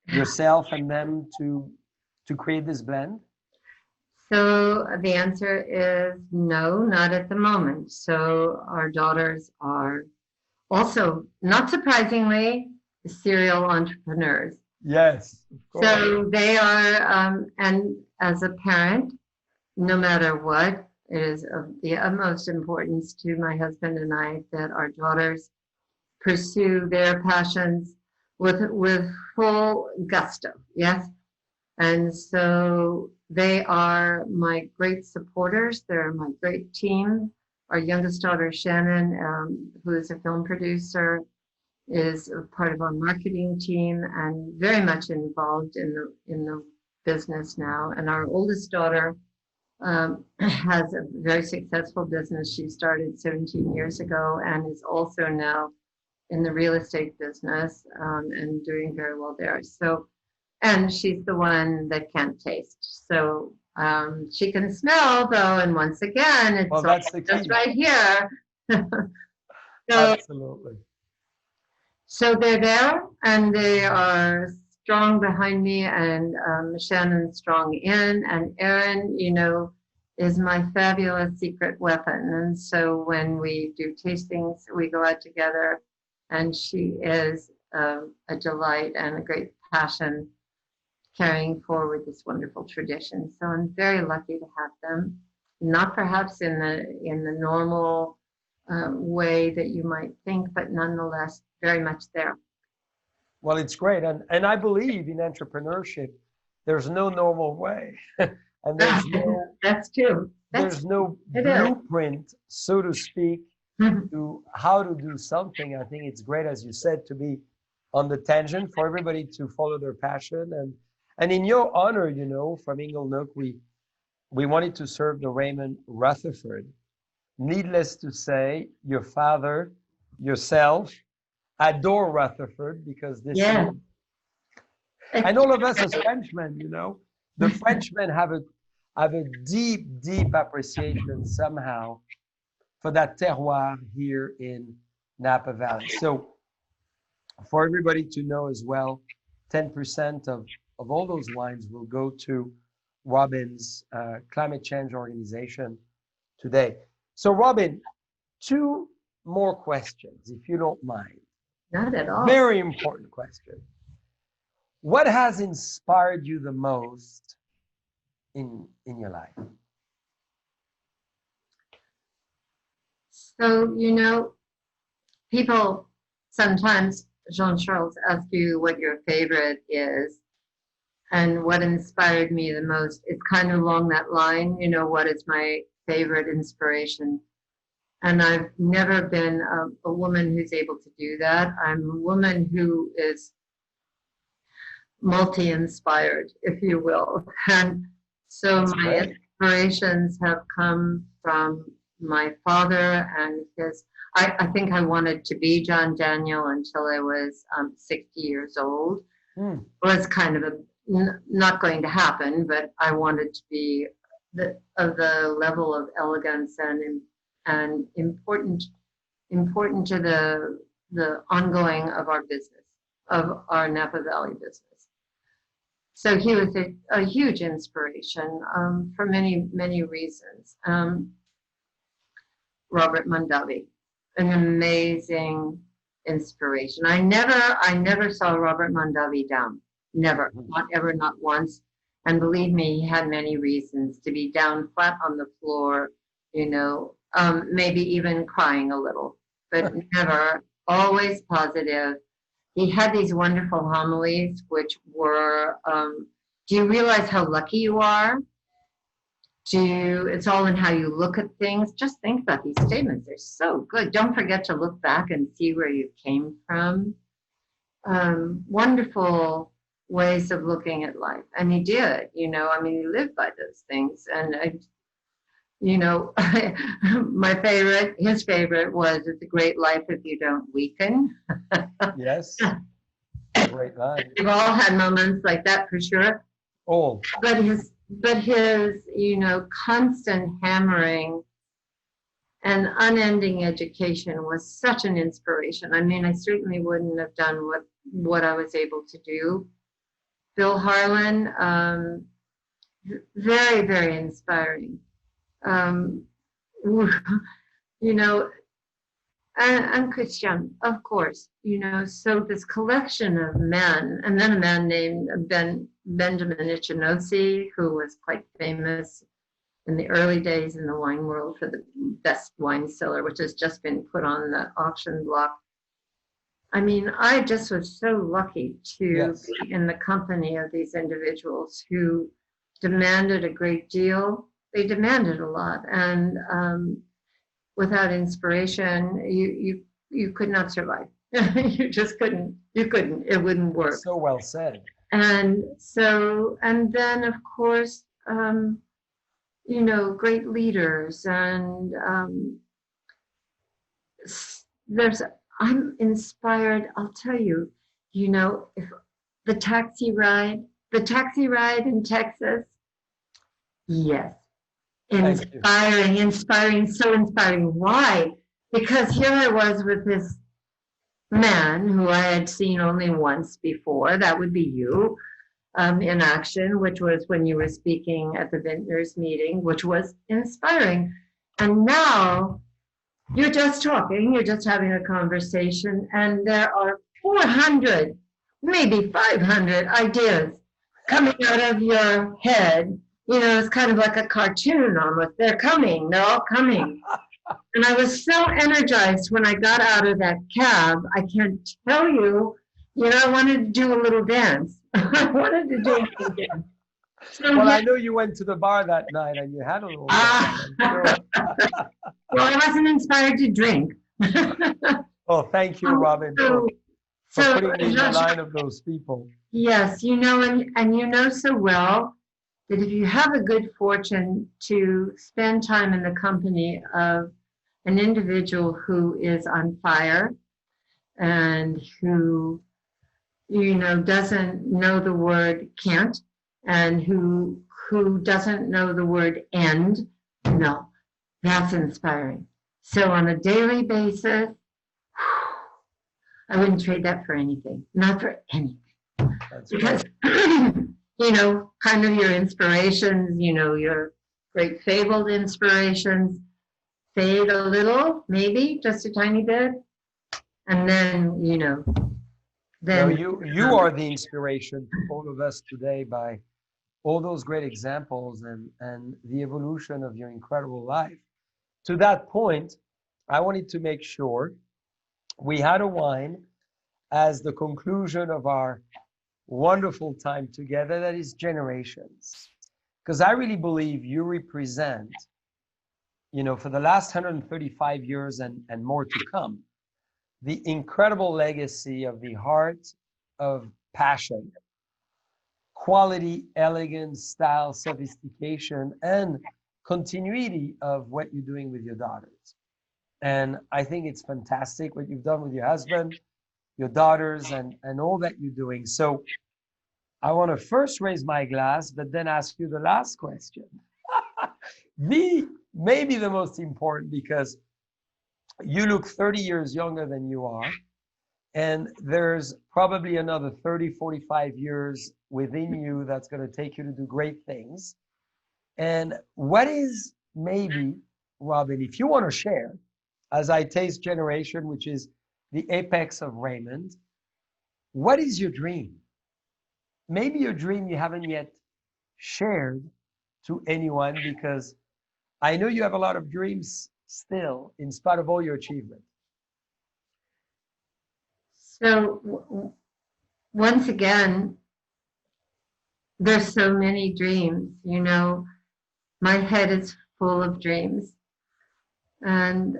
yourself and them, to create this blend? So the answer is no, not at the moment. So our daughters are also, not surprisingly, serial entrepreneurs. Yes. So they are, and as a parent, no matter what, it is of the utmost importance to my husband and I that our daughters pursue their passions with full gusto. Yes. And so they are my great supporters. They're my great team. Our youngest daughter, Shannon, who is a film producer, is a part of our marketing team and very much involved in the business now. And our oldest daughter has a very successful business she started 17 years ago and is also now in the real estate business and doing very well there. So, and she's the one that can't taste. So she can smell though, and once again, it's that's the key. just right here. Absolutely. So they're there, and they are strong behind me, and Shannon's strong in, and Erin, is my fabulous secret weapon. And so when we do tastings, we go out together, and she is a delight and a great passion carrying forward this wonderful tradition. So I'm very lucky to have them. not perhaps in the normal way that you might think, but nonetheless very much there. Well, it's great. And I believe in entrepreneurship, there's no normal way. And That's true. There's no blueprint, so to speak, to how to do something. I think it's great, as you said, to be on the tangent for everybody to follow their passion. And in your honor, you know, from Inglenook, we wanted to serve the Raymond Rutherford. Needless to say, your father, yourself, adore Rutherford because this is, and all of us as Frenchmen, you know, the Frenchmen have a deep, deep appreciation somehow for that terroir here in Napa Valley. So for everybody to know as well, 10% of all those wines will go to Robin's climate change organization today. So Robin, 2 more questions, if you don't mind. Not at all. Very important question. What has inspired you the most in your life? So, you know, people sometimes, Jean-Charles, ask you what your favorite is. And what inspired me the most, it's kind of along that line, you know, what is my favorite inspiration? And I've never been a woman who's able to do that. I'm a woman who is multi-inspired, if you will. And so my inspirations have come from my father and his, I think I wanted to be John Daniel until I was 60 years old. It was kind of not going to happen, but I wanted to be of the level of elegance and important to the ongoing of our business, of our Napa Valley business. So he was a huge inspiration for many, many reasons. Robert Mondavi, an amazing inspiration. I never saw Robert Mondavi down. Never, not ever, not once. And believe me, he had many reasons to be down flat on the floor, you know, maybe even crying a little, but never, always positive. He had these wonderful homilies, which were, do you realize how lucky you are? It's all in how you look at things. Just think about these statements. They're so good. Don't forget to look back and see where you came from. Wonderful ways of looking at life. And he did, you know, I mean, he lived by those things. And you know, his favorite was, it's a great life if you don't weaken. Yes, great line. We've all had moments like that for sure. Oh. But his, you know, constant hammering and unending education was such an inspiration. I mean, I certainly wouldn't have done what I was able to do. Bill Harlan, very, very inspiring. You know, and Christian, of course, you know, so this collection of men, and then a man named Benjamin Ichinose, who was quite famous in the early days in the wine world for the best wine cellar, which has just been put on the auction block. I mean, I just was so lucky to be in the company of these individuals who demanded a great deal. They demanded a lot, and without inspiration, you could not survive. You just couldn't. You couldn't. It wouldn't work. So well said. And so, and then of course, you know, great leaders, and I'm inspired. I'll tell you, you know, if the taxi ride in Texas, yes. Inspiring, so inspiring. Why? Because here I was with this man who I had seen only once before. That would be you in action, which was when you were speaking at the Vintners meeting, which was inspiring. And now you're just talking, you're just having a conversation, and there are 400, maybe 500 ideas coming out of your head you know, it's kind of like a cartoon almost. They're coming, they're all coming. And I was so energized when I got out of that cab. I can't tell you, you know, I wanted to do a little dance. I wanted to do a little dance. So, Well, yeah. I know you went to the bar that night and you had a little Ah. dance, I'm sure. Well, I wasn't inspired to drink. Oh, thank you, Robin, for putting me in the line of those people. Yes, you know, and you know so well that if you have a good fortune to spend time in the company of an individual who is on fire and who, you know, doesn't know the word can't, and who doesn't know the word end, no, that's inspiring. So on a daily basis, I wouldn't trade that for anything, not for anything. That's Because, right. you know, kind of your inspirations, you know, your great fabled inspirations fade a little, maybe just a tiny bit. And then, you know, No, then. you are the inspiration to all of us today by all those great examples and the evolution of your incredible life. To that point, I wanted to make sure we had a wine as the conclusion of our wonderful time together that is generations. Because I really believe you represent, you know, for the last 135 years and more to come, the incredible legacy of the heart of passion, quality, elegance, style, sophistication, and continuity of what you're doing with your daughters. And I think it's fantastic what you've done with your husband, your daughters, and all that you're doing. So I want to first raise my glass, but then ask you the last question. Maybe the most important, because you look 30 years younger than you are. And there's probably another 30, 45 years within you that's going to take you to do great things. And what is maybe, Robin, if you want to share, as I taste generation, which is the apex of Raymond, what is your dream? Maybe your dream you haven't yet shared to anyone, because I know you have a lot of dreams still, in spite of all your achievement. So once again, there's so many dreams, you know, my head is full of dreams. And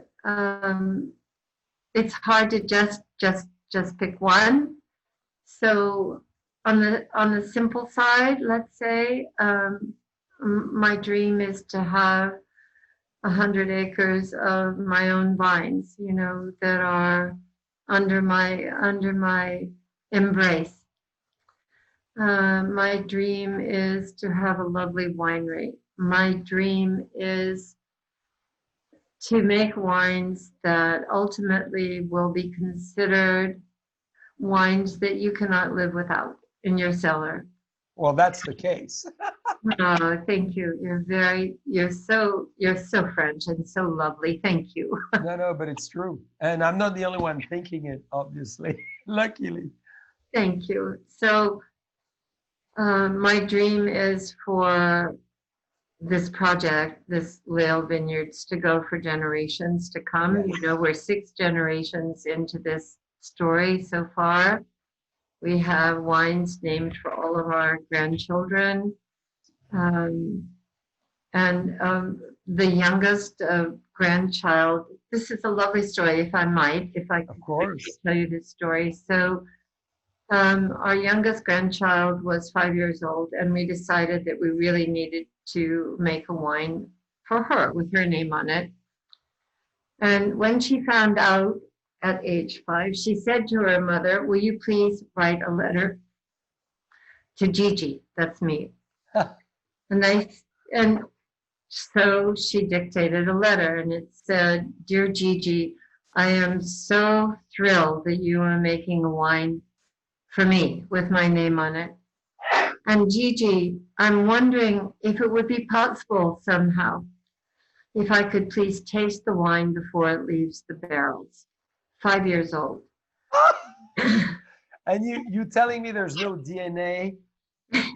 it's hard to just pick one. So on the simple side, let's say, my dream is to have 100 acres of my own vines, you know, that are under my embrace. My dream is to have a lovely winery. My dream is to make wines that ultimately will be considered wines that you cannot live without in your cellar. Well, that's the case. Oh, thank you. You're so French and so lovely. Thank you. No, but it's true. And I'm not the only one thinking it, obviously, luckily. Thank you. So my dream is for this project, this Lail Vineyards, to go for generations to come. Yes. You know, we're 6 generations into this story so far. We have wines named for all of our grandchildren. The youngest grandchild, this is a lovely story, if I might, if I could tell you this story. So our youngest grandchild was 5 years old, and we decided that we really needed to make a wine for her with her name on it. And when she found out at age 5, she said to her mother, "Will you please write a letter to Gigi?" That's me. And so she dictated a letter, and it said, "Dear Gigi, I am so thrilled that you are making a wine for me with my name on it. And Gigi, I'm wondering if it would be possible somehow if I could please taste the wine before it leaves the barrels." 5 years old. And you telling me there's no DNA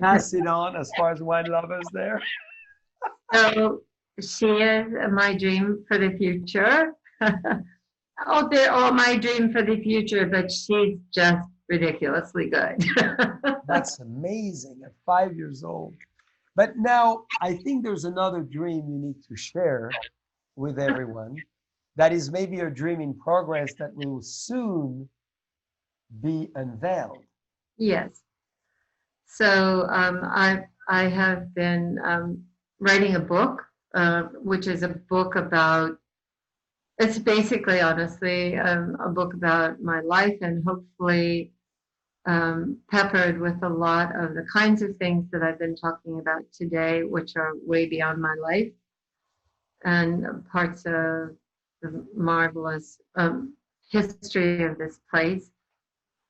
pass it on as far as wine lovers there? So she is my dream for the future. Oh, they're all my dream for the future, but she's just ridiculously good. That's amazing at 5 years old. But now I think there's another dream you need to share with everyone. That is maybe a dream in progress that will soon be unveiled. Yes. So I have been writing a book, which is a book about. It's basically, honestly, a book about my life, and hopefully peppered with a lot of the kinds of things that I've been talking about today, which are way beyond my life, and parts of the marvelous history of this place.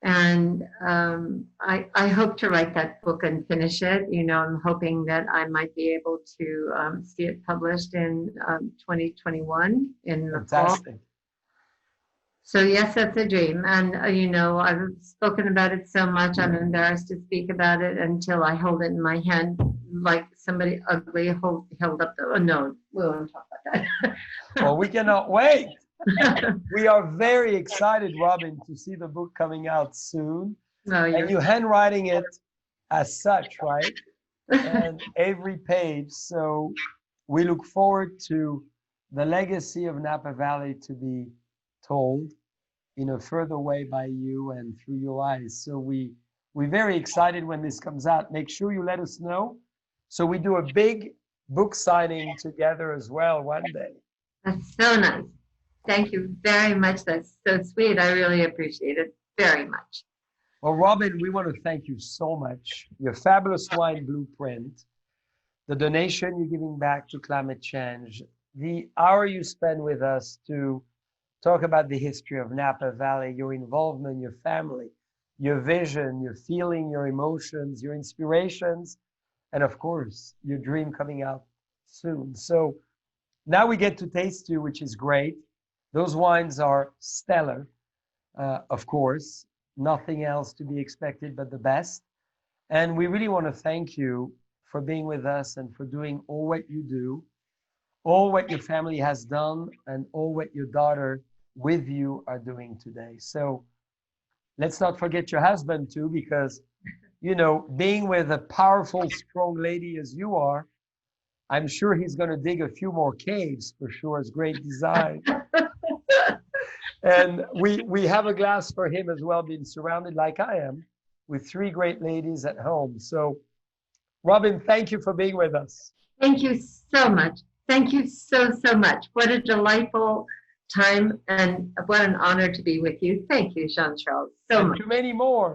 And I hope to write that book and finish it. You know, I'm hoping that I might be able to see it published in 2021 in the fall. Fantastic. So yes, that's a dream. And you know, I've spoken about it so much, I'm embarrassed to speak about it until I hold it in my hand like somebody ugly held up the, oh no, we won't talk about that. Well, we cannot wait. We are very excited, Robin, to see the book coming out soon. No, And you handwriting it as such, right? And every page. So we look forward to the legacy of Napa Valley to be told in a further way by you and through your eyes. So we're very excited when this comes out. Make sure you let us know. So we do a big book signing together as well one day. That's so nice. Thank you very much. That's so sweet. I really appreciate it very much. Well, Robin, we want to thank you so much. Your fabulous wine blueprint, the donation you're giving back to climate change, the hour you spend with us to talk about the history of Napa Valley, your involvement, your family, your vision, your feeling, your emotions, your inspirations, and of course, your dream coming out soon. So now we get to taste you, which is great. Those wines are stellar, of course, nothing else to be expected but the best. And we really want to thank you for being with us and for doing all what you do, all what your family has done, and all what your daughter with you are doing today. So let's not forget your husband too, because, you know, being with a powerful, strong lady as you are, I'm sure he's going to dig a few more caves for sure. It's great design. And we have a glass for him as well, being surrounded like I am with three great ladies at home. So, Robin, thank you for being with us. Thank you so much. Thank you so, so much. What a delightful time and what an honor to be with you. Thank you, Jean-Charles, so much. Too many more.